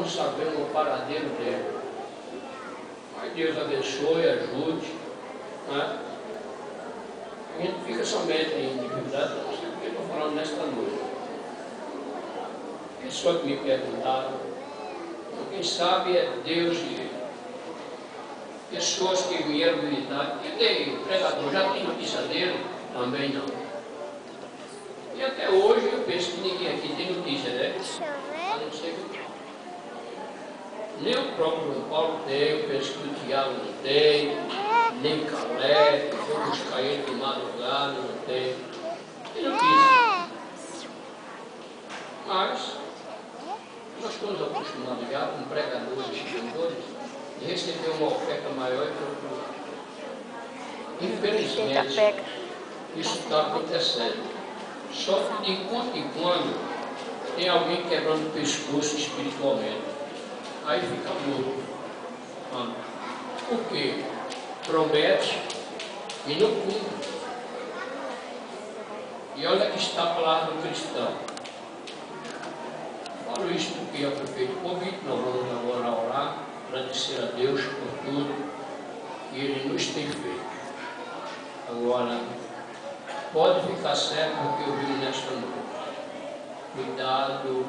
não sabemos o paradeiro dele. Mas Deus abençoe, ajude. Né? A gente fica somente em individualidade, não sei o que eu estou falando nesta noite. Pessoas que me perguntaram, quem sabe é Deus e pessoas que vieram militar. Eu dei pregador, já tem notícia dele? Também não. E até hoje eu penso que ninguém aqui tem notícia, né? A não ser que nem o próprio João Paulo tem, eu penso que o Tiago não tem, nem Calé, que foi buscar ele de madrugada, não tem. Tem notícia. Mas nós estamos acostumados já com pregadores e cantores de receber uma oferta maior e procurar. Infelizmente, isso está acontecendo. Só que de quando em quando tem alguém quebrando o pescoço espiritualmente. Aí fica morto. Por quê? Promete e não cumpre. E olha que está a palavra do cristão. Falo isso porque é o prefeito convite, nós vamos agora orar, agradecer a Deus por tudo que Ele nos tem feito. Agora, pode ficar certo do que eu vi nesta noite. Cuidado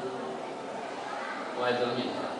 com a examinada.